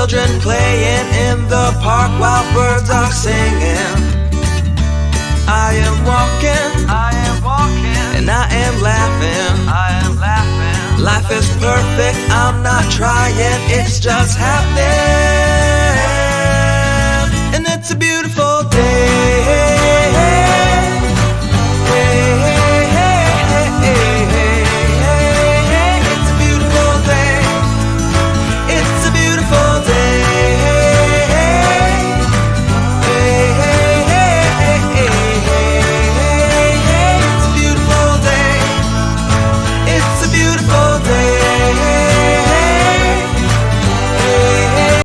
children playing in the park while birds are singing. I am walking, and I am laughing. Life is perfect, I'm not trying, it's just happening.